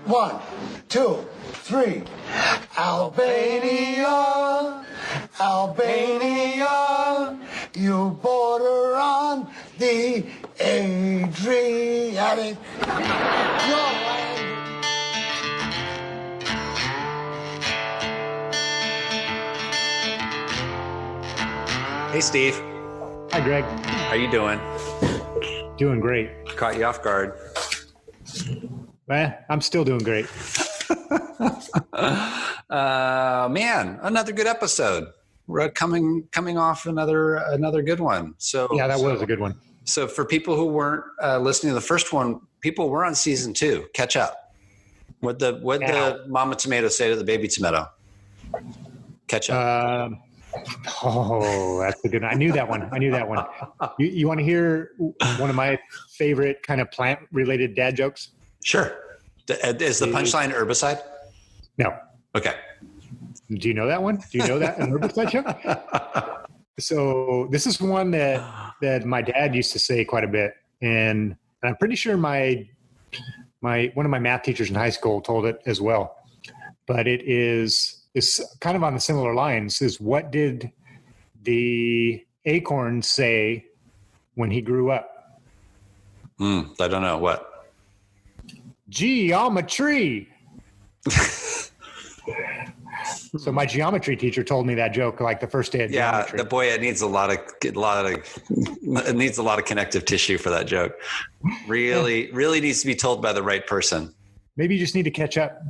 1, 2, 3. Albania, Albania, you border on the Adriatic. Hey, Steve. Hi, Greg. How you doing? Doing great. Caught you off guard. I'm still doing great. Man, another good episode. We're coming off another good one. So yeah, that was a good one. So for people who weren't listening to the first one, people were on season 2. Catch up. What the mama tomato say to the baby tomato? Catch up. Oh, that's a good one. I knew that one. You want to hear one of my favorite kind of plant-related dad jokes? Sure. Is the punchline herbicide? No. Okay. Do you know that one? Do you know that an herbicide joke? So this is one that my dad used to say quite a bit, and I'm pretty sure my one of my math teachers in high school told it as well. But it's kind of on the similar lines. Is what did the acorn say when he grew up? I don't know what. Geometry. So my geometry teacher told me that joke like the first day of geometry. Yeah, the boy, it needs a lot of connective tissue for that joke. Really needs to be told by the right person. Maybe you just need to catch up.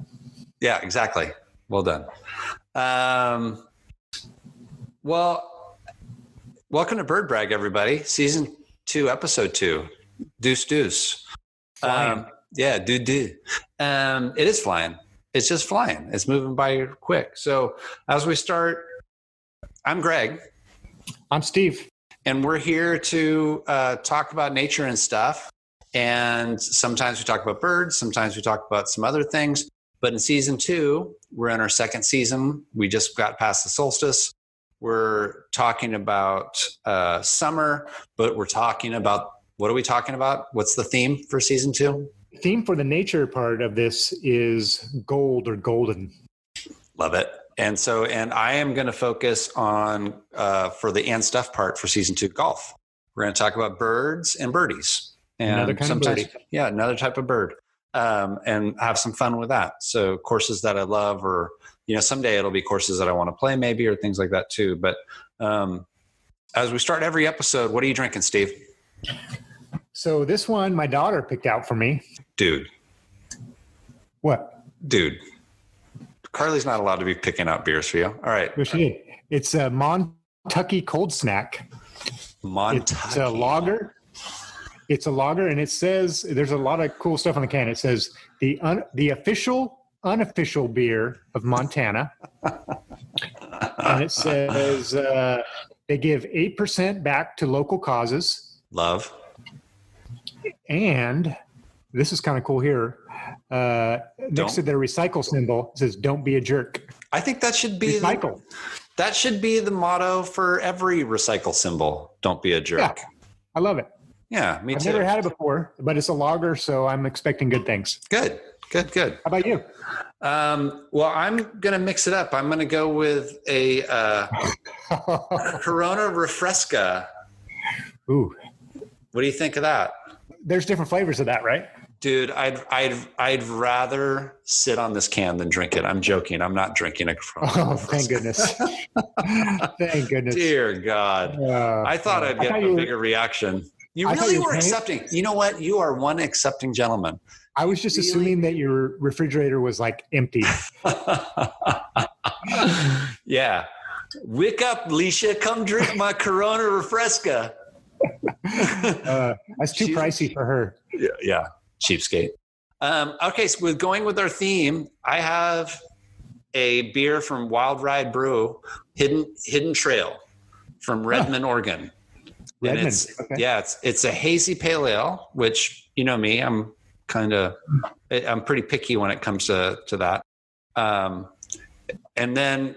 Yeah, exactly. Well done. Well, welcome to Bird Brag, everybody. Season 2, episode 2. Deuce. Yeah, do. It is flying. It's just flying. It's moving by quick. So as we start, I'm Greg. I'm Steve. And we're here to talk about nature and stuff. And sometimes we talk about birds. Sometimes we talk about some other things. But in season 2, we're in our second season. We just got past the solstice. We're talking about summer, but we're talking about, what are we talking about? What's the theme for season 2? The theme for the nature part of this is gold or golden. Love it. And I am going to focus on, for the and stuff part for season 2, golf. We're going to talk about birds and birdies. And another kind of birdie. Yeah, another type of bird. And have some fun with that. So courses that I love, or, someday it'll be courses that I want to play maybe, or things like that too. But as we start every episode, what are you drinking, Steve? So this one, my daughter picked out for me. Dude. What? Dude. Carly's not allowed to be picking out beers for you. All right. Well, she did. It's a Montucky cold snack. Montucky. It's a lager. It's a lager, and it says, there's a lot of cool stuff on the can. It says the official, unofficial beer of Montana. And it says they give 8% back to local causes. Love. And this is kind of cool here. Next to their recycle symbol, it says, "Don't be a jerk." I think that should be recycle. That should be the motto for every recycle symbol. Don't be a jerk. Yeah, I love it. Yeah, me too. I've never had it before, but it's a lager, so I'm expecting good things. Good. How about you? Well, I'm going to mix it up. I'm going to go with a Corona Refresca. Ooh. What do you think of that? There's different flavors of that, right? Dude, I'd rather sit on this can than drink it. I'm joking. I'm not drinking a Corona. Oh, thank goodness. Thank goodness. Dear God. I thought I'd get a bigger reaction. You really were accepting. You know what? You are one accepting gentleman. I was just assuming that your refrigerator was like empty. Yeah. Wake up, Leisha. Come drink my Corona Refresca. That's too pricey for her. Yeah. Cheapskate. Okay. So with going with our theme, I have a beer from Wild Ride Brew, Hidden Trail from Redmond, Oregon. Redmond. Okay. Yeah, it's a hazy pale ale, which, you know me, I'm pretty picky when it comes to that. And then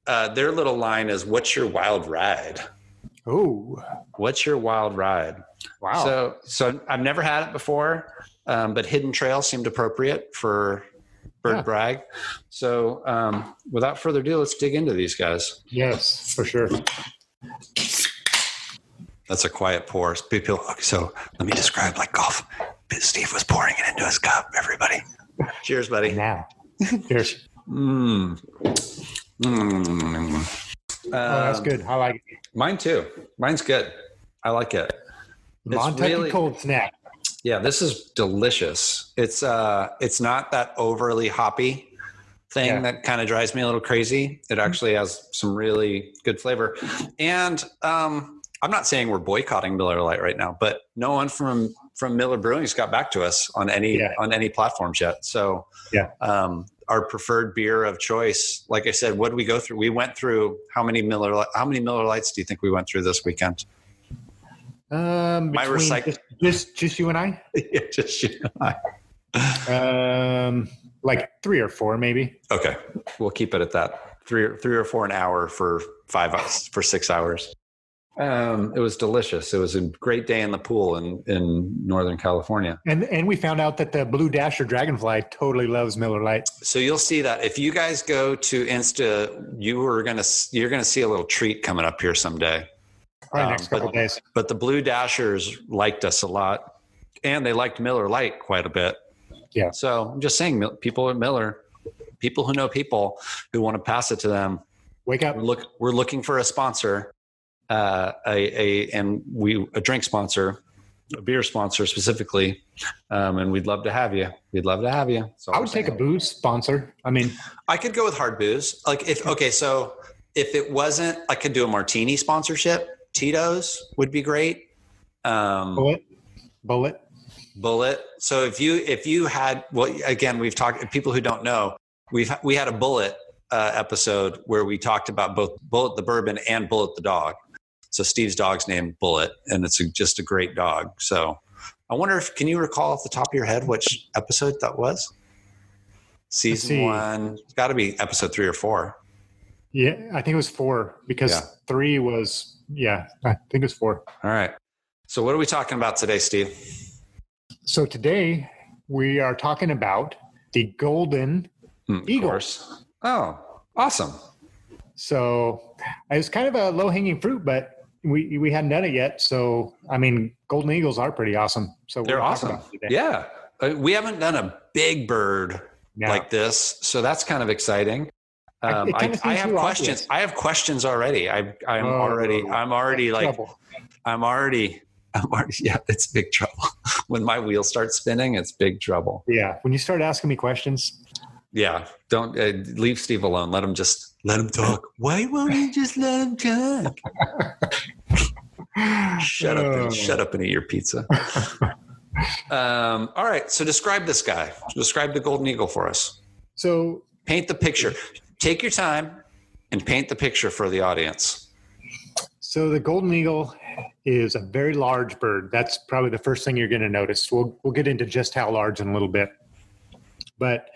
their little line is, "What's your wild ride?" Oh, what's your wild ride? Wow. So I've never had it before, but Hidden Trail seemed appropriate for BirdBragS. So without further ado, let's dig into these guys. Yes, for sure. That's a quiet pour. People, so let me describe like golf. Steve was pouring it into his cup, everybody. Cheers, buddy. Now, cheers. That's good. I like it. Mine too. Mine's good. I like it. Montucky cold snack. Yeah, this is delicious. It's not that overly hoppy thing that kind of drives me a little crazy. It actually has some really good flavor. And I'm not saying we're boycotting Miller Lite right now, but no one from Miller Brewing's got back to us on any platforms yet. So our preferred beer of choice, like I said, what did we go through? We went through how many Miller Lights do you think we went through this weekend? Just you and I? Yeah, just you and I. Like 3 or 4 maybe. Okay. We'll keep it at that. 3 or 4 an hour for 6 hours. It was delicious. It was a great day in the pool in Northern California. And we found out that the Blue Dasher Dragonfly totally loves Miller Lite. So you'll see that if you guys go to Insta, you're gonna see a little treat coming up here someday. Probably next couple of days. But the Blue Dashers liked us a lot, and they liked Miller Lite quite a bit. Yeah. So I'm just saying, people at Miller, people who know people who want to pass it to them, wake up. We're looking for a sponsor. A drink sponsor, a beer sponsor specifically, and we'd love to have you. So I would take a booze sponsor. I mean, I could go with hard booze. So if it wasn't, I could do a martini sponsorship. Tito's would be great. Bullet. So if you had, well, again, we've talked. People who don't know, we had a Bullet episode where we talked about both Bullet the bourbon and Bullet the dog. So Steve's dog's named Bullet, and it's just a great dog. So I wonder can you recall off the top of your head which episode that was? Season 1. It's got to be episode 3 or 4. Yeah, I think it was 4 because 3 was, I think it was 4. All right. So what are we talking about today, Steve? So today we are talking about the Golden Eagle. Of course. Oh, awesome. So it was kind of a low-hanging fruit, but we hadn't done it yet. So, I mean, Golden Eagles are pretty awesome. So they're awesome. Yeah. We haven't done a big bird like this. So that's kind of exciting. I have questions. Obvious. I have questions already. I'm already, it's big trouble. When my wheels start spinning, it's big trouble. Yeah. When you start asking me questions. Yeah. Don't leave Steve alone. Let him talk. Why won't you just let him talk? Shut up and eat your pizza. All right. So describe this guy. Describe the Golden Eagle for us. So paint the picture. Take your time and paint the picture for the audience. So the Golden Eagle is a very large bird. That's probably the first thing you're going to notice. We'll get into just how large in a little bit. But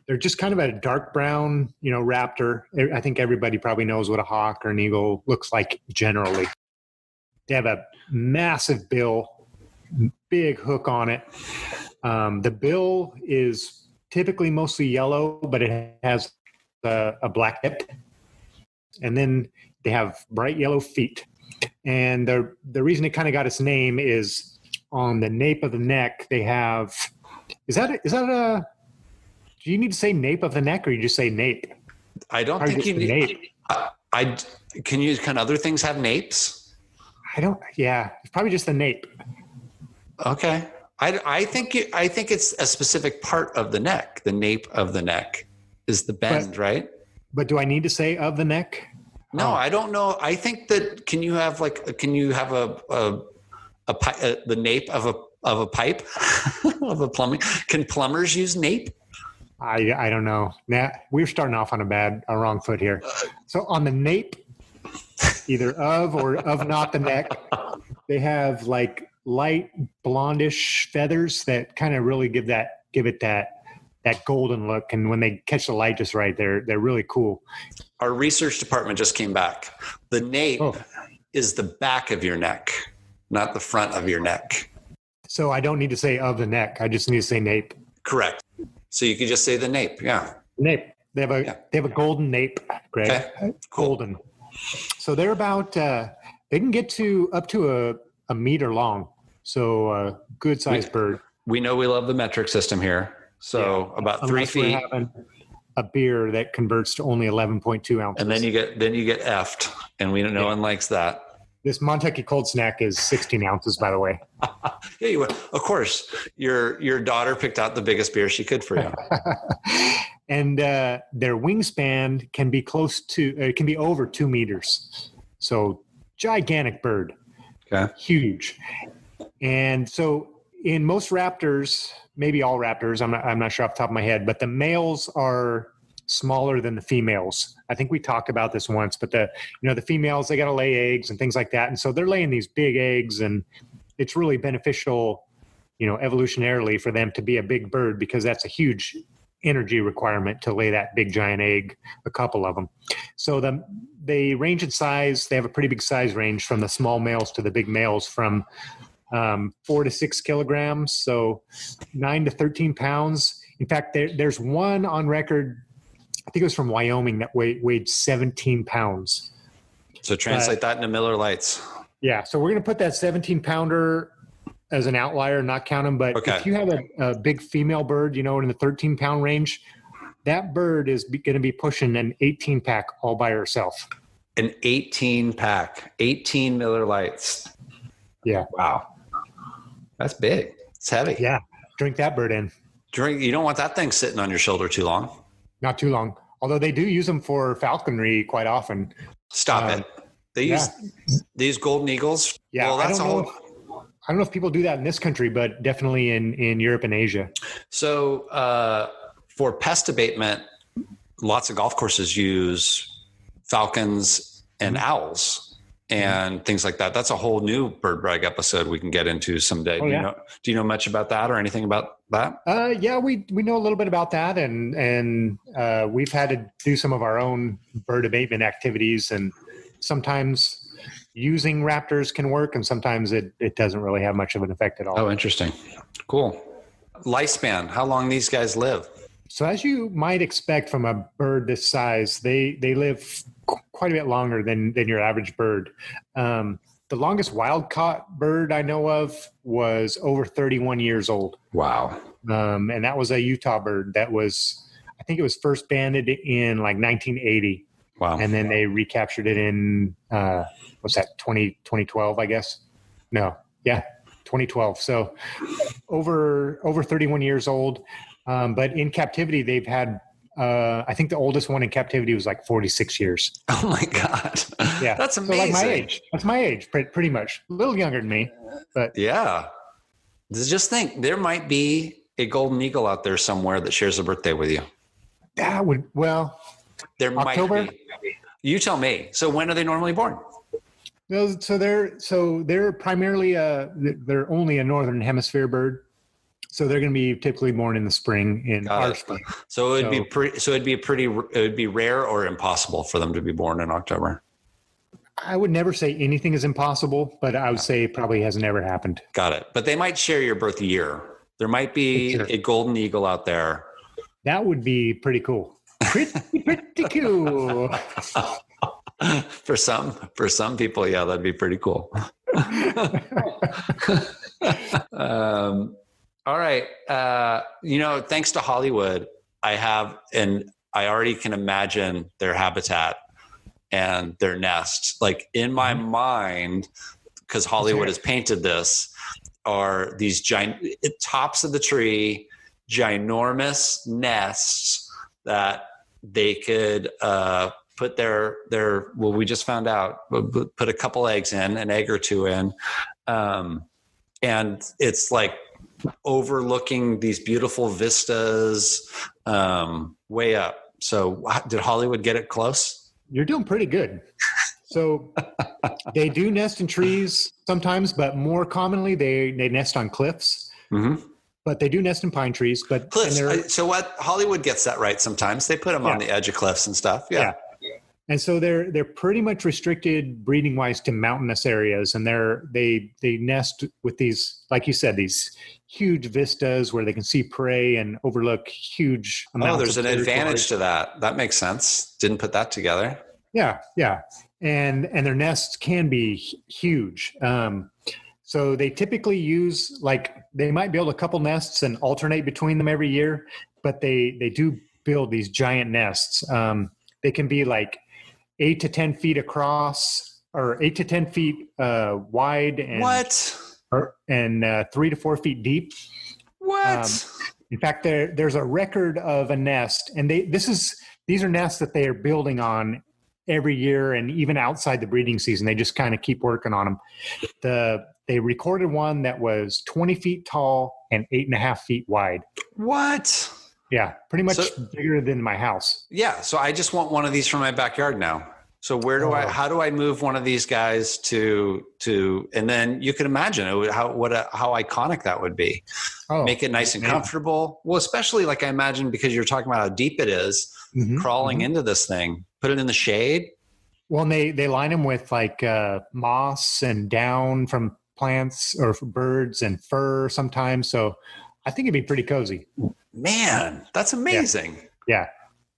they're just kind of a dark brown, raptor. I think everybody probably knows what a hawk or an eagle looks like generally. They have a massive bill, big hook on it. The bill is typically mostly yellow, but it has a black tip. And then they have bright yellow feet. And the reason it kind of got its name is on the nape of the neck, they have, is that a, do you need to say nape of the neck or you just say nape? I don't think you need nape. Can other things have napes? It's probably just the nape. Okay. I think it's a specific part of the neck. The nape of the neck is the bend, right? But do I need to say of the neck? No, I don't know. I think that can you have the nape of a pipe of a plumbing? Can plumbers use nape? I don't know. Now we're starting off on a wrong foot here. So on the nape, either of or of not the neck, they have like light blondish feathers that kind of really give it that golden look. And when they catch the light just right, they're really cool. Our research department just came back. The nape is the back of your neck, not the front of your neck. So I don't need to say of the neck. I just need to say nape. Correct. So you could just say the nape. Yeah. Nape. They have a golden nape, Greg. Okay. Cool. Golden. So they're about they can get to up to a meter long. So good sized bird. We know we love the metric system here. So about 3 feet. We're having a beer that converts to only 11.2 ounces. And then you get effed, and no one likes that. This Montucky cold snack is 16 ounces, by the way. Yeah, you would. Of course, your daughter picked out the biggest beer she could for you. And their wingspan can be can be over 2 meters. So gigantic bird. Okay. Huge. And so in most raptors, maybe all raptors, I'm not sure off the top of my head, but the males are smaller than the females. I think we talked about this once, but the females, they got to lay eggs and things like that. And so they're laying these big eggs, and it's really beneficial, evolutionarily for them to be a big bird, because that's a huge energy requirement to lay that big giant egg, a couple of them. So they range in size. They have a pretty big size range from the small males to the big males, from 4 to 6 kilograms. So 9 to 13 pounds. In fact, there's one on record, I think it was from Wyoming, that weighed 17 pounds. So translate that into Miller Lights. Yeah. So we're going to put that 17 pounder as an outlier, not count them. But if you have a big female bird, in the 13 pound range, that bird is going to be pushing an 18 pack all by herself. An 18 pack, 18 Miller Lights. Yeah. Wow. That's big. It's heavy. Yeah. Drink that bird in. You don't want that thing sitting on your shoulder too long. Not too long. Although they do use them for falconry quite often. Stop it. They use these golden eagles. Yeah. Well, that's I don't know if people do that in this country, but definitely in Europe and Asia. So for pest abatement, lots of golf courses use falcons and owls and things like that. That's a whole new BirdBrag episode we can get into someday. Do you know much about that or anything about that? Yeah, we know a little bit about that, and we've had to do some of our own bird abatement activities, and sometimes using raptors can work, and sometimes it doesn't really have much of an effect at all. Oh, interesting. Cool. Lifespan, how long these guys live? So as you might expect from a bird this size, they live quite a bit longer than your average bird. The longest wild caught bird I know of was over 31 years old. Wow. And that was a Utah bird that I think it was first banded in like 1980. Wow. And then they recaptured it in, 2012, I guess? No. Yeah. 2012. So over 31 years old. But in captivity, they've had, I think the oldest one in captivity was like 46 years. Oh my God. Yeah. That's amazing. So like my age. That's my age, pretty much. A little younger than me, but yeah. Just think, there might be a golden eagle out there somewhere that shares a birthday with you. That would, there October? might be. You tell me. So when are they normally born? So they're primarily they're only a northern hemisphere bird. So they're going to be typically born in the spring in our spring. So it'd be rare or impossible for them to be born in October. I would never say anything is impossible, but I would say it probably has never happened. Got it. But they might share your birth year. There might be a golden eagle out there. That would be pretty cool. Pretty cool. For some people, yeah, that'd be pretty cool. All right. Thanks to Hollywood, I already can imagine their habitat and their nest. Like in my mind, because Hollywood has painted this, are these giant tops of the tree, ginormous nests that they could put we just found out, put a couple eggs in, an egg or two in. And it's like overlooking these beautiful vistas way up. So did Hollywood get it close? You're doing pretty good. So they do nest in trees sometimes, but more commonly they nest on cliffs. Mm-hmm. But they do nest in pine trees. But cliffs. So what Hollywood gets that right sometimes. They put them on the edge of cliffs and stuff. Yeah. And so they're pretty much restricted breeding wise to mountainous areas, and they nest with these, like you said, these huge vistas where they can see prey and overlook huge amounts. Oh, there's of an territory. advantage to that. That makes sense. Didn't put that together. Yeah, yeah, and their nests can be huge. So they typically use, like, they might build a couple nests and alternate between them every year, but they do build these giant nests. They can be like 8 to 10 feet across, or 8 to 10 feet wide, and What? 3 to 4 feet deep. What? In fact, there's a record of a nest, and these are nests that they are building on every year, and even outside the breeding season, they just kind of keep working on them. They recorded one that was 20 feet tall and 8.5 feet wide. What? Yeah, pretty much bigger than my house. Yeah. So I just want one of these for my backyard now. So how do I move one of these guys to, and then you can imagine how iconic that would be. Oh, make it nice and comfortable. Well, especially like I imagine, because you're talking about how deep it is, crawling into this thing, put it in the shade. Well, and they line them with like moss and down from plants or for birds and fur sometimes. So I think it'd be pretty cozy. Man, that's amazing. Yeah.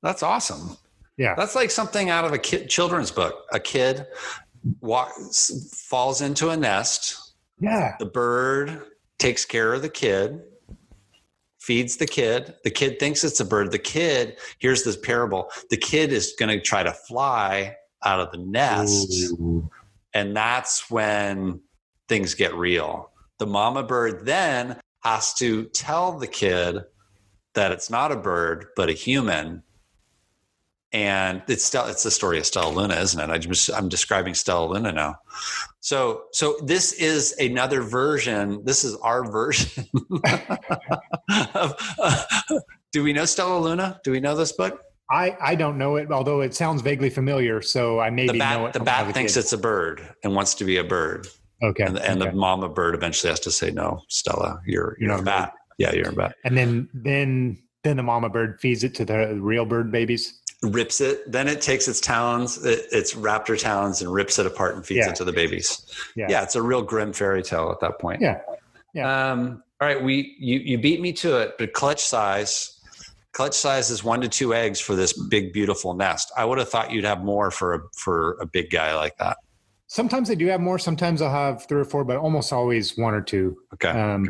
That's awesome. Yeah. That's like something out of a children's book. A kid falls into a nest. Yeah. The bird takes care of the kid, feeds the kid. The kid thinks it's a bird. The kid, here's this parable. The kid is going to try to fly out of the nest. Ooh. And that's when things get real. The mama bird then has to tell the kid that it's not a bird, but a human. And it's the story of Stella Luna, isn't it? I'm describing Stella Luna now. So this is another version. This is our version of, do we know Stella Luna? Do we know this book? I don't know it, although it sounds vaguely familiar. So I maybe know it. The bat thinks it's a bird and wants to be a bird. Okay. And the mama bird eventually has to say, no, Stella, you're a bat. Yeah, you're a bat. And then the mama bird feeds it to the real bird babies. Rips it. Then it takes its talons, its raptor talons, and rips it apart and feeds it to the babies. Yeah. It's a real grim fairy tale at that point. Yeah. Yeah. All right. You beat me to it, but clutch size is 1 to 2 eggs for this big, beautiful nest. I would have thought you'd have more for a big guy like that. Sometimes they do have more. Sometimes I'll have 3 or 4, but almost always 1 or 2. Okay.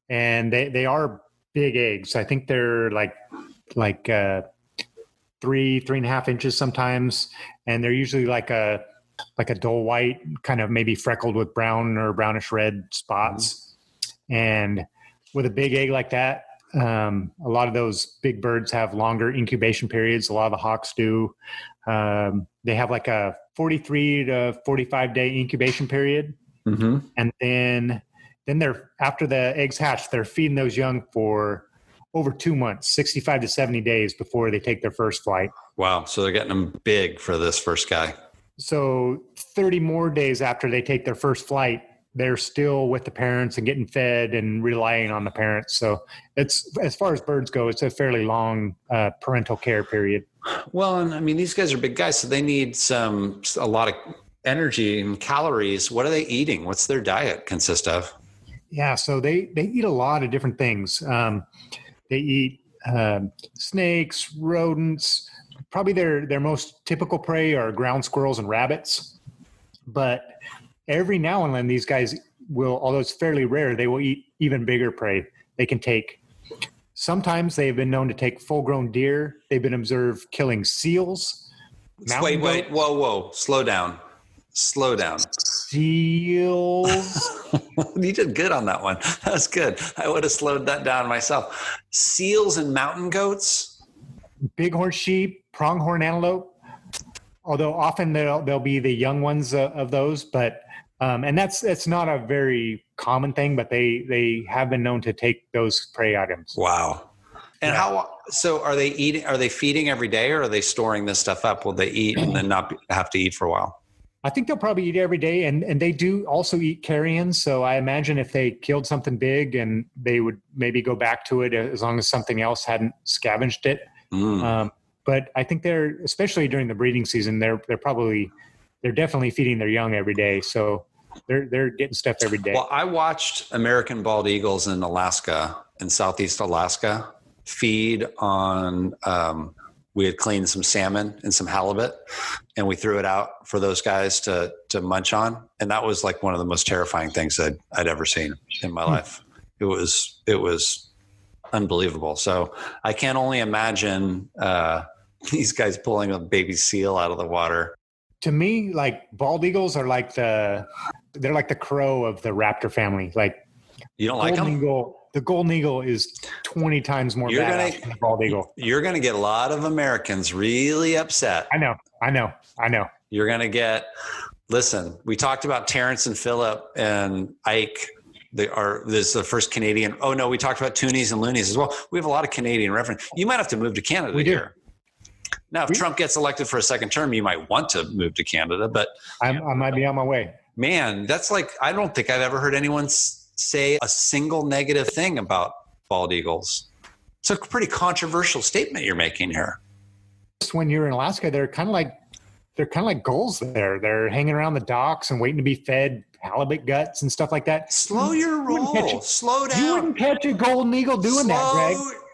And they are big eggs. I think they're like 3.5 inches sometimes, and they're usually like a dull white, kind of maybe freckled with brown or brownish red spots. And with a big egg like that, a lot of those big birds have longer incubation periods. A lot of the hawks do. They have like a 43 to 45 day incubation period. Mm-hmm. And then they're, after the eggs hatch, they're feeding those young for over 2 months, 65 to 70 days before they take their first flight. Wow. So they're getting them big for this first guy. So 30 more days after they take their first flight, they're still with the parents and getting fed and relying on the parents. So it's, as far as birds go, it's a fairly long parental care period. Well, and I mean, these guys are big guys, so they need a lot of energy and calories. What are they eating? What's their diet consist of? Yeah. So they eat a lot of different things. They eat snakes, rodents. Probably their most typical prey are ground squirrels and rabbits. But every now and then, these guys will, although it's fairly rare, they will eat even bigger prey. They can take, sometimes they've been known to take full-grown deer. They've been observed killing seals. Wait, whoa, slow down. Seals. You did good on that one. That was good. I would have slowed that down myself. Seals and mountain goats. Bighorn sheep, pronghorn antelope. Although often they'll be the young ones of those, but and that's not a very common thing, but they have been known to take those prey items. Wow. And so are they eating? Are they feeding every day, or are they storing this stuff up? Will they eat and then not have to eat for a while? I think they'll probably eat every day, and they do also eat carrion. So I imagine if they killed something big, and they would maybe go back to it as long as something else hadn't scavenged it. But I think especially during the breeding season, they're definitely feeding their young every day. So they're getting stuff every day. Well, I watched American bald eagles in Alaska, in Southeast Alaska, feed on, we had cleaned some salmon and some halibut, and we threw it out for those guys to munch on. And that was like one of the most terrifying things I'd ever seen in my life. It was unbelievable. So I can only imagine these guys pulling a baby seal out of the water. To me, like bald eagles are like they're like the crow of the raptor family. Like You don't like them? The golden eagle is 20 times more badass than the bald eagle. You're going to get a lot of Americans really upset. I know. You're going to get, listen, we talked about Terrence and Phillip and Ike. This is the first Canadian. Oh no, we talked about Toonies and Loonies as well. We have a lot of Canadian reference. You might have to move to Canada here. Now, if Trump gets elected for a second term, you might want to move to Canada, but I might be on my way. Man, that's like, I don't think I've ever heard anyone say a single negative thing about bald eagles. It's a pretty controversial statement you're making here. When you're in Alaska, they're kind of like gulls there. They're hanging around the docks and waiting to be fed halibut guts and stuff like that. Slow your roll. Slow down. You wouldn't catch a golden eagle doing that,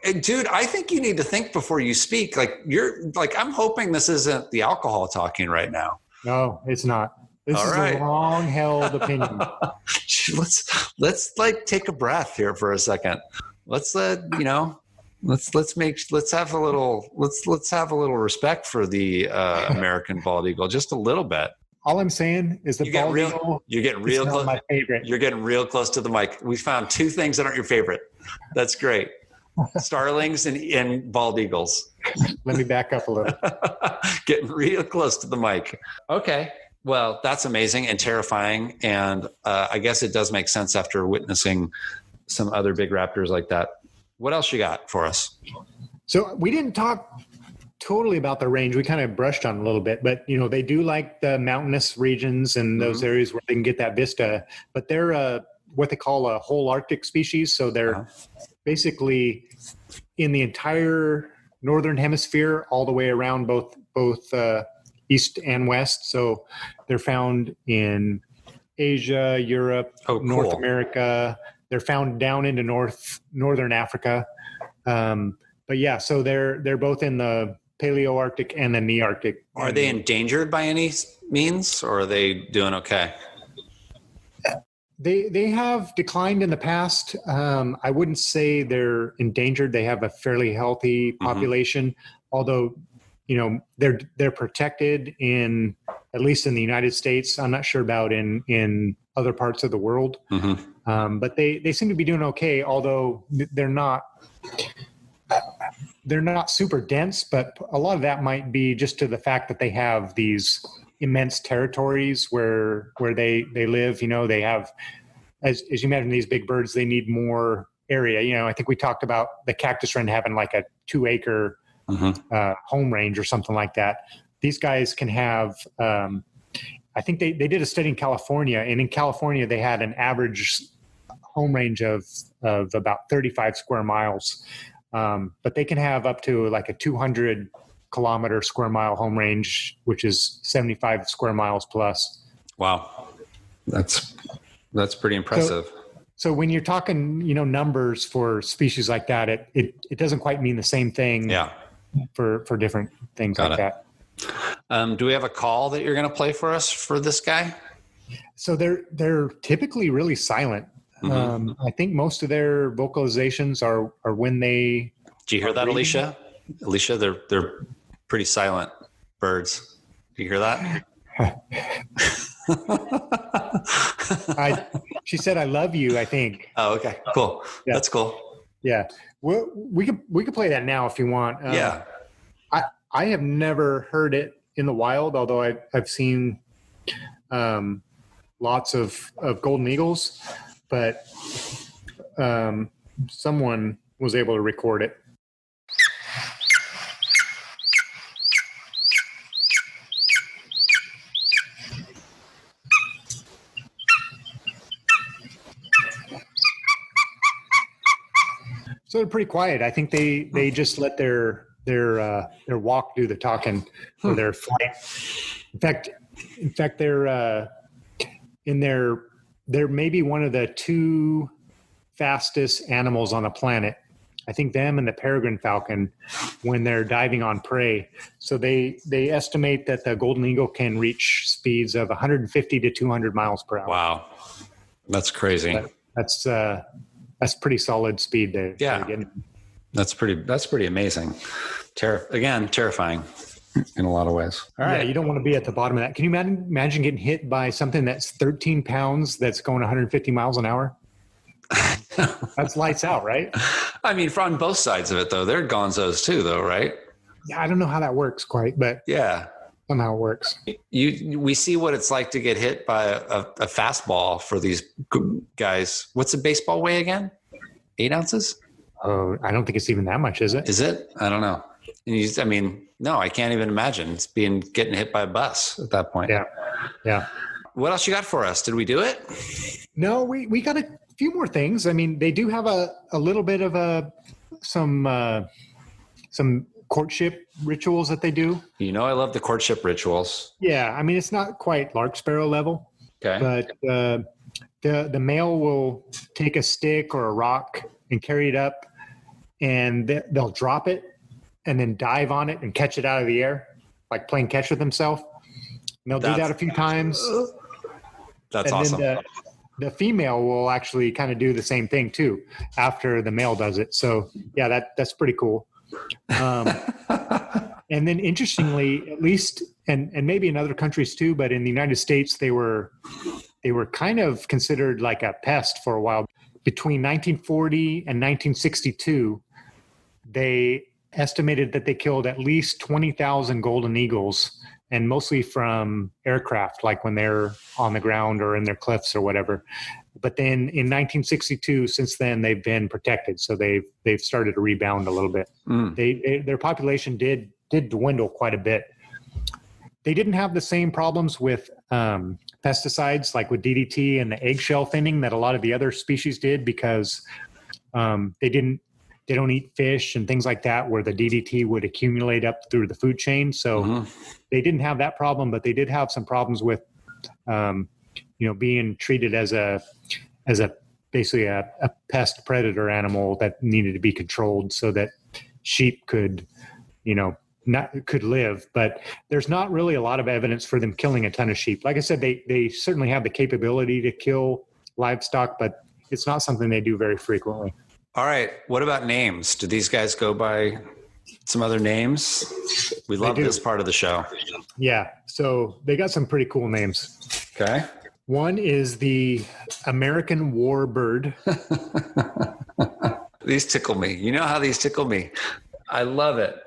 Greg. Dude, I think you need to think before you speak. I'm hoping this isn't the alcohol talking right now. No, it's not. This is a long-held opinion. Let's like take a breath here for a second. Let's have a little respect for the American bald eagle, just a little bit. All I'm saying is the bald eagle. You're getting real close. My favorite. You're getting real close to the mic. We found two things that aren't your favorite. That's great. Starlings and bald eagles. Let me back up a little. Getting real close to the mic. Okay. Well, that's amazing and terrifying. And I guess it does make sense after witnessing some other big raptors like that. What else you got for us? So we didn't talk totally about the range. We kind of brushed on a little bit, but they do like the mountainous regions and those areas where they can get that vista, but they're what they call a whole Arctic species. So they're basically in the entire northern hemisphere, all the way around both east and west. So they're found in Asia, Europe, North America. They're found down into northern Africa. But yeah, so they're both in the Paleoarctic and the Nearctic. Are they endangered by any means, or are they doing okay? They have declined in the past. I wouldn't say they're endangered. They have a fairly healthy population, although they're protected in, at least in the United States. I'm not sure about in other parts of the world, but they seem to be doing okay. Although they're not super dense, but a lot of that might be just to the fact that they have these immense territories where they live. They have, as you imagine, these big birds, they need more area. I think we talked about the cactus wren having like a 2-acre home range or something like that. These guys can have, I think they did a study in California, and in California they had an average home range of about 35 square miles. But they can have up to like a 200 kilometer square mile home range, which is 75 square miles plus. Wow. That's pretty impressive. So when you're talking, numbers for species like that, it doesn't quite mean the same thing. Yeah. For different things Got like it. that. Do we have a call that you're going to play for us for this guy? So they're typically really silent. I think most of their vocalizations are when they. Do you hear that, Alicia? Alicia, they're pretty silent birds. Do you hear that? She said, "I love you," I think. Oh, okay, cool. Yeah. That's cool. Yeah, we could play that now if you want. Yeah, I have never heard it in the wild, although I've seen lots of golden eagles, but someone was able to record it. So they're pretty quiet. I think they just let their walk do the talking, or their flight. In fact, and they're maybe one of the two fastest animals on the planet. I think them and the peregrine falcon when they're diving on prey. So they estimate that the golden eagle can reach speeds of 150 to 200 miles per hour. Wow. That's crazy. That's pretty solid speed there. Yeah. That's pretty amazing. Terrifying in a lot of ways. All right. Yeah, you don't want to be at the bottom of that. Can you imagine getting hit by something that's 13 pounds that's going 150 miles an hour? That's lights out, right? I mean, on both sides of it, though, they're gonzos too, though, right? Yeah, I don't know how that works quite, but yeah, somehow it works. We see what it's like to get hit by a fastball for these guys. What's a baseball weigh again? 8 ounces? Oh, I don't think it's even that much, is it? Is it? I don't know. No, I can't even imagine. It's getting hit by a bus at that point. Yeah. What else you got for us? Did we do it? No, we got a few more things. I mean, they do have a little bit of some courtship rituals that they do. You know, I love the courtship rituals. Yeah, I mean, it's not quite lark sparrow level. Okay. But the male will take a stick or a rock and carry it up, and they'll drop it and then dive on it and catch it out of the air, like playing catch with himself. And they'll do that a few times. That's and awesome. Then the female will actually kind of do the same thing too after the male does it. So yeah, that's pretty cool. And then interestingly, at least, and maybe in other countries too, but in the United States, they were kind of considered like a pest for a while. Between 1940 and 1962, they estimated that they killed at least 20,000 golden eagles, and mostly from aircraft, like when they're on the ground or in their cliffs or whatever. But then in 1962, since then, they've been protected. So they've started to rebound a little bit. Their population did dwindle quite a bit. They didn't have the same problems with pesticides, like with DDT and the eggshell thinning that a lot of the other species did, because they don't eat fish and things like that, where the DDT would accumulate up through the food chain. So they didn't have that problem, but they did have some problems with, being treated as basically a pest predator animal that needed to be controlled so that sheep could live. But there's not really a lot of evidence for them killing a ton of sheep. Like I said, they certainly have the capability to kill livestock, but it's not something they do very frequently. All right. What about names? Do these guys go by some other names? We love this part of the show. Yeah. So they got some pretty cool names. Okay. One is the American warbird. These tickle me. You know how these tickle me. I love it.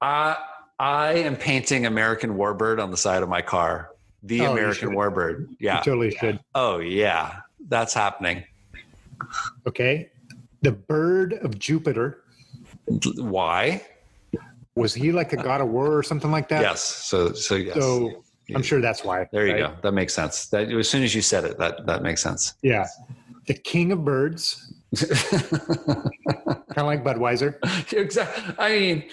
I am painting American warbird on the side of my car. The American warbird. Yeah. You totally should. Oh, yeah. That's happening. Okay. The bird of Jupiter. Why? Was he like a god of war or something like that? Yes. So yes. So I'm sure that's why. There you go. That makes sense. As soon as you said it, that makes sense. Yeah. The king of birds. Kind of like Budweiser. Exactly. I mean,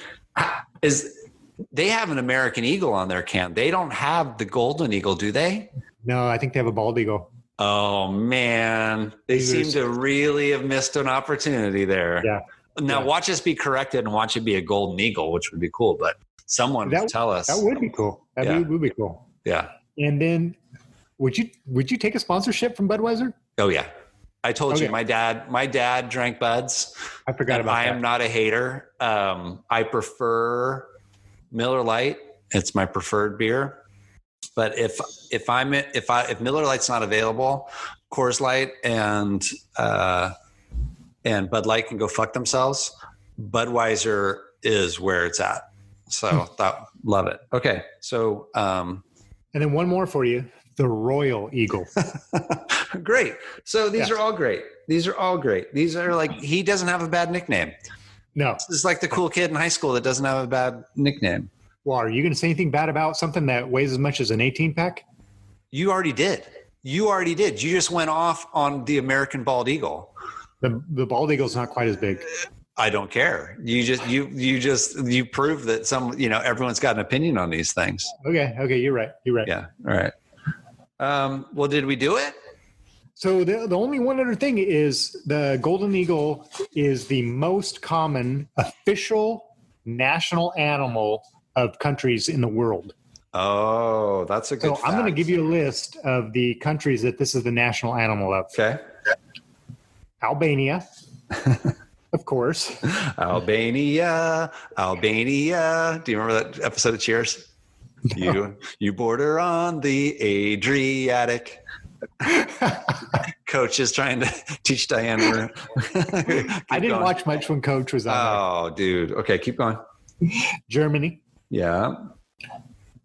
they have an American eagle on their can. They don't have the golden eagle, do they? No, I think they have a bald eagle. Oh man, they seem to really have missed an opportunity there. Yeah. Now watch us be corrected and watch it be a golden eagle, which would be cool. But someone would tell us. That would be cool. That would be cool. Yeah. And then, would you take a sponsorship from Budweiser? Oh yeah, I told you my dad drank Buds. I forgot about that. I am not a hater. I prefer Miller Lite. It's my preferred beer. But if Miller Lite's not available, Coors Light and Bud Light can go fuck themselves. Budweiser is where it's at. So love it. Okay. So and then one more for you, the Royal Eagle. Great. So these are all great. These are like, he doesn't have a bad nickname. No. This is like the cool kid in high school that doesn't have a bad nickname. Well, are you going to say anything bad about something that weighs as much as an 18-pack? You already did. You just went off on the American bald eagle. The bald eagle's not quite as big. I don't care. You prove that everyone's got an opinion on these things. Okay. You're right. Yeah. All right. Well, did we do it? So the only one other thing is the Golden Eagle is the most common official national animal of countries in the world. Oh, that's a good So I'm going to give you a list of the countries that this is the national animal of. Okay. Albania, of course. Albania. Do you remember that episode of Cheers? No. You border on the Adriatic. Coach is trying to teach Diane. I didn't watch much when Coach was on Oh, dude. Okay, keep going. there. Germany, Yeah.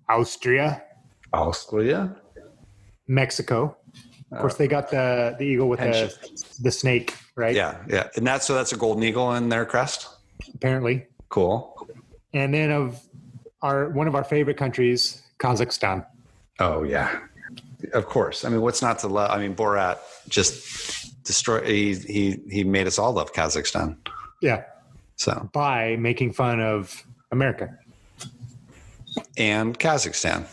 Austria, Mexico. Of course, they got the eagle with the snake, right? Yeah. And that's a golden eagle in their crest. Apparently. Cool. And then one of our favorite countries, Kazakhstan. Oh yeah, of course. I mean, what's not to love? I mean, Borat just destroyed. He made us all love Kazakhstan. Yeah. So by making fun of America and Kazakhstan.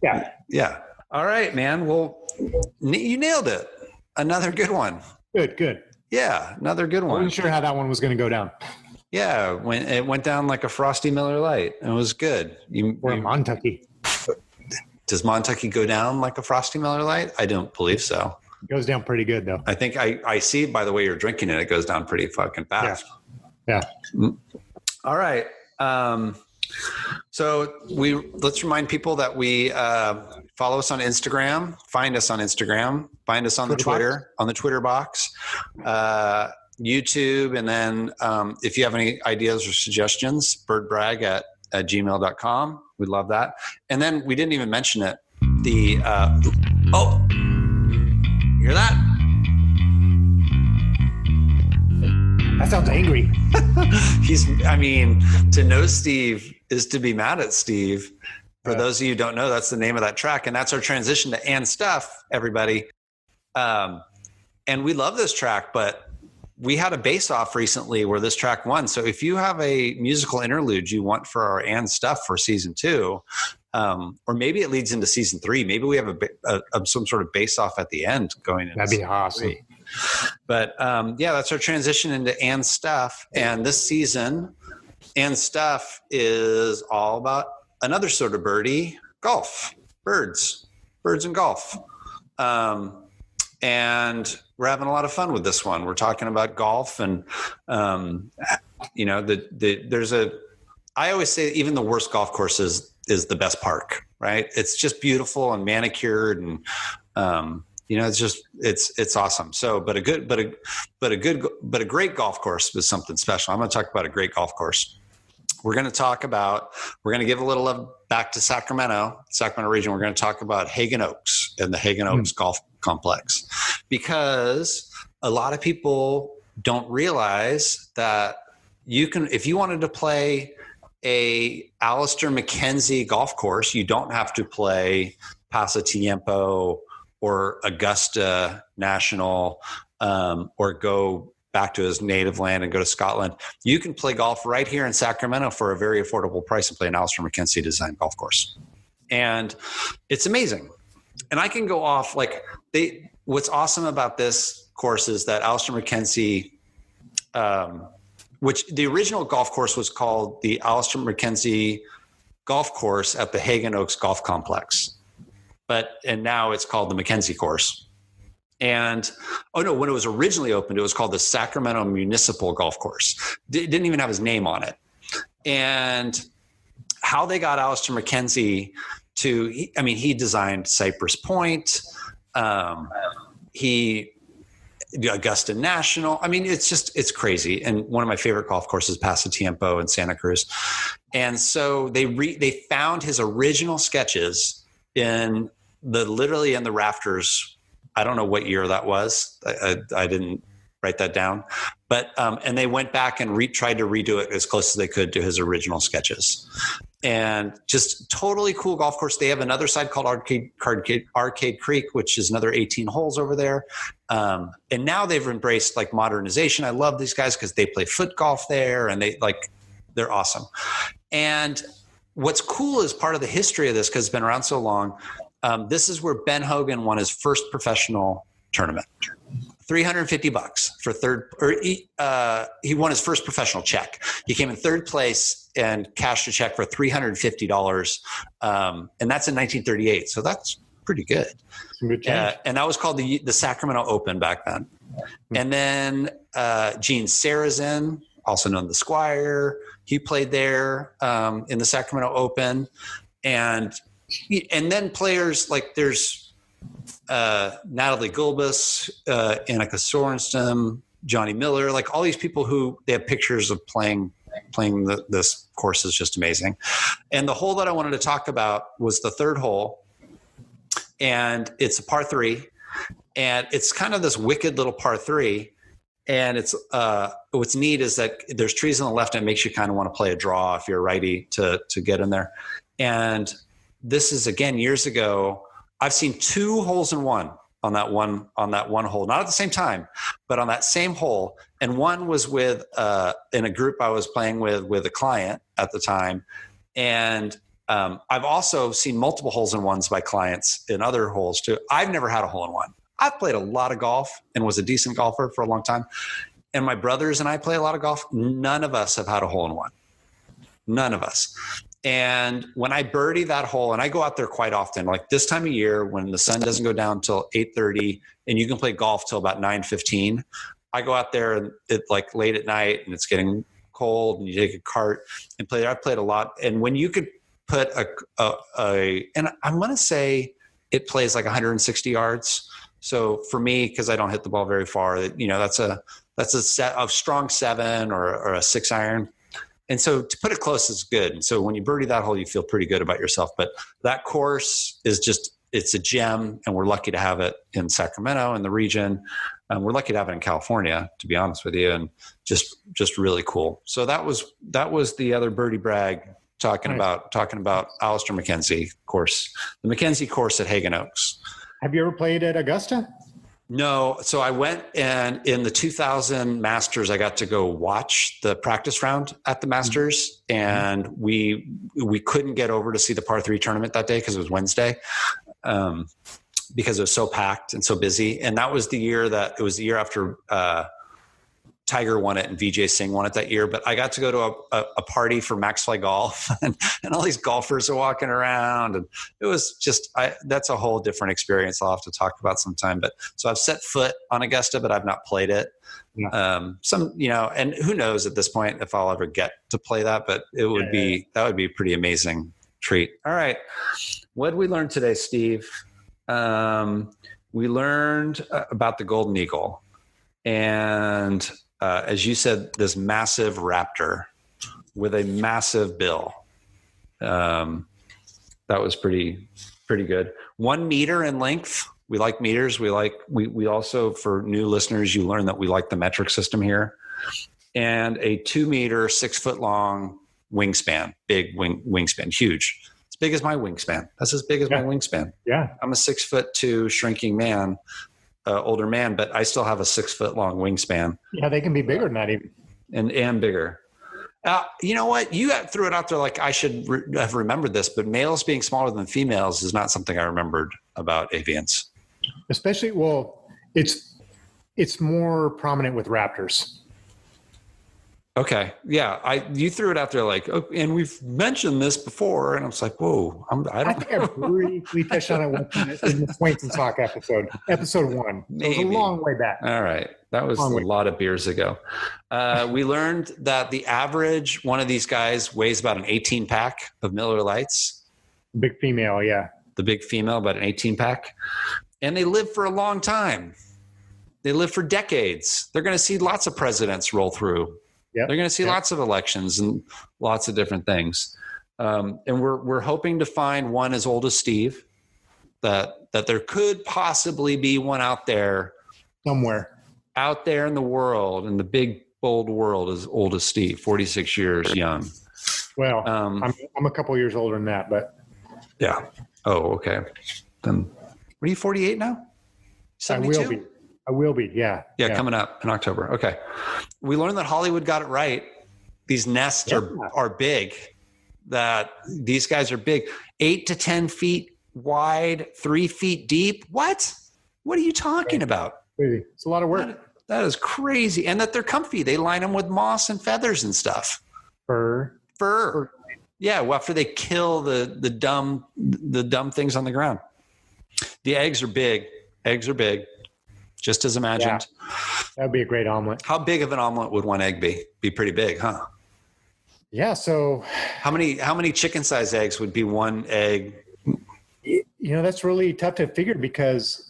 Yeah. Yeah. All right, man. Well, you nailed it. Another good one. Good. Yeah, another good one. I wasn't sure how that one was going to go down. Yeah, when it went down like a frosty Miller Lite. It was good. Or Montucky. Does Montucky go down like a frosty Miller Lite? I don't believe so. It goes down pretty good though. I think I see by the way you're drinking it, it goes down pretty fucking fast. Yeah. All right. So let's remind people that we follow us on Instagram, find us on Instagram, find us on the Twitter box, YouTube, and then if you have any ideas or suggestions, birdbrag at gmail.com. We'd love that. And then we didn't even mention it. You hear that? That sounds angry. To know Steve is to be mad at Steve. For those of you who don't know, that's the name of that track. And that's our transition to And Stuff, everybody. And we love this track, but we had a base-off recently where this track won. So if you have a musical interlude you want for our And Stuff for season 2, or maybe it leads into season 3, maybe we have some sort of base-off at the end going into That'd be awesome. 3. But that's our transition into And Stuff. And this season, And Stuff is all about another sort of birdie, golf, birds and golf. And we're having a lot of fun with this one. We're talking about golf and, I always say even the worst golf course is the best park, right? It's just beautiful and manicured and, it's awesome. So, but a great golf course was something special. I'm going to talk about a great golf course. We're going to give a little love back to Sacramento region. We're going to talk about Haggin Oaks and the Haggin Oaks Golf Complex, because a lot of people don't realize that if you wanted to play a Alistair McKenzie golf course, you don't have to play Pasatiempo or Augusta National, or go back to his native land and go to Scotland. You can play golf right here in Sacramento for a very affordable price and play an Alistair McKenzie designed golf course. And it's amazing. And I can go off what's awesome about this course is that Alistair McKenzie, which the original golf course was called the Alistair McKenzie Golf Course at the Haggin Oaks Golf Complex. And now it's called the McKenzie course. And when it was originally opened, it was called the Sacramento Municipal Golf Course. It didn't even have his name on it. And how they got Alistair McKenzie he designed Cypress Point. Augusta National. It's crazy. And one of my favorite golf courses, Pasatiempo in Santa Cruz. And so they found his original sketches literally in the rafters. I don't know what year that was. I didn't write that down, but, and they went back and tried to redo it as close as they could to his original sketches, and just totally cool golf course. They have another side called Arcade Creek, which is another 18 holes over there. And now they've embraced modernization. I love these guys because they play foot golf there and they're awesome. And what's cool is part of the history of this, because it's been around so long. This is where Ben Hogan won his first professional tournament. $350 for third, or he won his first professional check. He came in third place and cashed a check for $350. And that's in 1938. So that's pretty good. Some good change. And that was called the Sacramento Open back then. And then Gene Sarazen, also known as the Squire, he played there in the Sacramento Open. And then players like there's Natalie Gulbis, Annika Sorenstam, Johnny Miller, like all these people who they have pictures of playing this course is just amazing. And the hole that I wanted to talk about was the third hole, and it's a par 3, and it's kind of this wicked little par 3. And it's what's neat is that there's trees on the left, and it makes you kind of want to play a draw if you're a righty to get in there. And this is, again, years ago. I've seen 2 holes in one on that one hole, not at the same time, but on that same hole. And one was with in a group I was playing with a client at the time. And I've also seen multiple holes in ones by clients in other holes too. I've never had a hole in one. I've played a lot of golf and was a decent golfer for a long time. And my brothers and I play a lot of golf. None of us have had a hole in one. None of us. And when I birdie that hole, and I go out there quite often, like this time of year when the sun doesn't go down till 8:30 and you can play golf till about 9:15, I go out there and it's like late at night and it's getting cold and you take a cart and play there. I played a lot. And when you could put and I'm going to say it plays like 160 yards. So for me, because I don't hit the ball very far, that's a set of strong 7 or a 6 iron. And so to put it close is good. And so when you birdie that hole, you feel pretty good about yourself. But that course is it's a gem, and we're lucky to have it in Sacramento in the region. We're lucky to have it in California, to be honest with you, and just really cool. So that was the other birdie brag talking about Alistair McKenzie course, the McKenzie course at Haggin Oaks. Have you ever played at Augusta? No. So I went, and in the 2000 Masters, I got to go watch the practice round at the Masters, and we couldn't get over to see the par 3 tournament that day because it was Wednesday, because it was so packed and so busy. And that was the year after Tiger won it and Vijay Singh won it that year. But I got to go to a party for Max Fly Golf, and all these golfers are walking around, and it was just that's a whole different experience I'll have to talk about sometime. But so I've set foot on Augusta, but I've not played it. Yeah. And who knows at this point if I'll ever get to play that, but that would be a pretty amazing treat. All right. What did we learn today, Steve? We learned about the Golden Eagle, and as you said, this massive raptor with a massive bill. That was pretty good. 1 meter in length. We like meters. We also, for new listeners, you learn that we like the metric system here. And a 2 meter, 6 foot long wingspan, big wingspan, huge. As big as my wingspan. That's as big as my wingspan. Yeah. I'm a 6'2" shrinking man. Older man, but I still have a 6 foot long wingspan. Yeah, they can be bigger than that even. And bigger. You know what? You threw it out there like I should have remembered this, but males being smaller than females is not something I remembered about avians. Especially, it's more prominent with raptors. Okay. Yeah. You threw it out there like, oh, and we've mentioned this before. And I was like, whoa, I think I briefly touched on it once in the Swains and Sock episode 1. So it was a long way back. All right. That was a lot of beers ago. We learned that the average one of these guys weighs about an 18 pack of Miller Lights. Big female. Yeah. The big female, about an 18 pack. And they live for a long time. They live for decades. They're going to see lots of presidents roll through. Yep. They're going to see lots of elections and lots of different things. And we're hoping to find one as old as Steve, that there could possibly be one out there somewhere out there in the world, in the big, bold world, as old as Steve, 46 years young. Well, I'm a couple years older than that, but yeah. Oh, okay. Then are you 48 now? 72? I will be. Yeah. Yeah. Coming up in October. Okay. We learned that Hollywood got it right. These nests are big. that these guys are big, 8 to 10 feet wide, 3 feet deep. What are you talking about? Crazy. It's a lot of work. That is crazy. And that they're comfy. They line them with moss and feathers and stuff. Fur. Yeah. Well, after they kill the dumb things on the ground. The eggs are big. Just as imagined. Yeah. That would be a great omelet. How big of an omelet would one egg be? Be pretty big, huh? Yeah. So how many chicken size eggs would be one egg? That's really tough to figure because,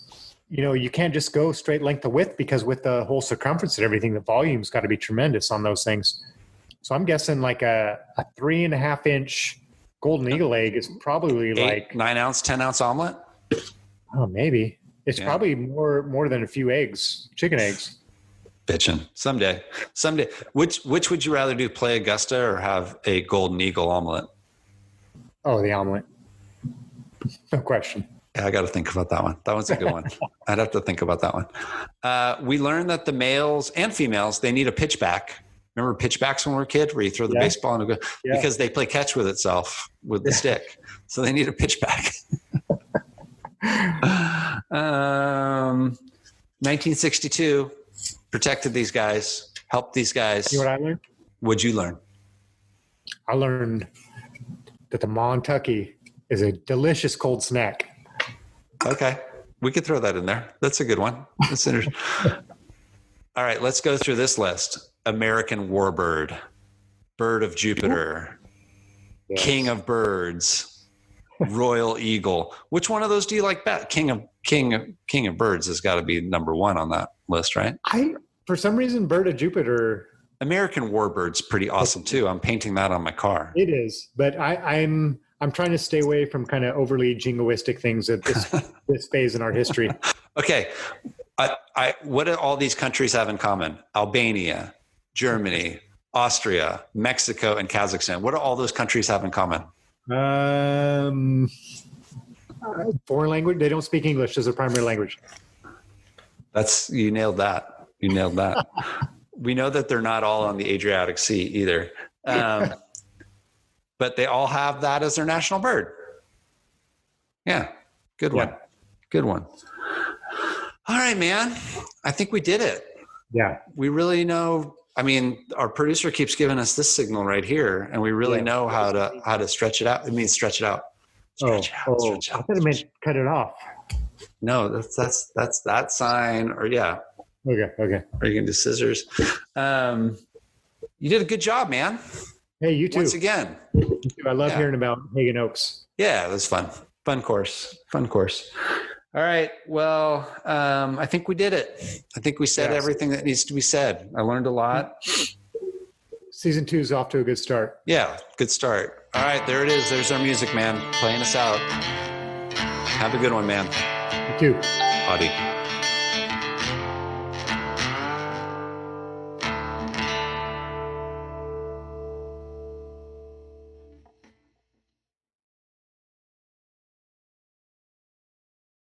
you can't just go straight length of width because with the whole circumference and everything, the volume's got to be tremendous on those things. So I'm guessing like a 3.5 inch Golden Eagle egg is probably 9 ounce, 10 ounce omelet. Oh, maybe. It's probably more than a few eggs, chicken eggs. Bitchin'. Someday. Which would you rather do, play Augusta or have a Golden Eagle omelet? Oh, the omelet. No question. Yeah, I got to think about that one. That one's a good one. I'd have to think about that one. We learned that the males and females, they need a pitchback. Remember pitchbacks when we were a kid where you throw the baseball and go, because they play catch with itself with the stick. So they need a pitchback. 1962 protected these guys, helped these guys. You know what I learned? What'd you learn? I learned that the Montucky is a delicious cold snack. Okay. We could throw that in there. That's a good one. That's interesting. All right. Let's go through this list. American warbird, bird of Jupiter, king of birds, royal eagle. Which one of those do you like best? King of birds has got to be number one on that list, right? For some reason, bird of Jupiter. American warbird's pretty awesome too. I'm painting that on my car. It is, but I'm trying to stay away from kind of overly jingoistic things at this phase in our history. Okay. What do all these countries have in common? Albania, Germany, Austria, Mexico, and Kazakhstan. What do all those countries have in common? Foreign language. They don't speak English as a primary language. You nailed that. We know that they're not all on the Adriatic Sea either. But they all have that as their national bird. Yeah. Good one. Good one. All right, man. I think we did it. Yeah. We really know. I mean, our producer keeps giving us this signal right here, and we really know how to stretch it out. It means stretch it out. Stretch it out. I thought it meant cut it off. No, that's that sign, or yeah. Okay. Or you can do scissors. You did a good job, man. Hey, you too. Once again. I love hearing about Haggin Oaks. Yeah, it was fun. Fun course. All right. Well, I think we did it. I think we said everything that needs to be said. I learned a lot. Season 2 is off to a good start. Yeah, good start. All right, there it is. There's our music, man. Playing us out. Have a good one, man. You too. Audi.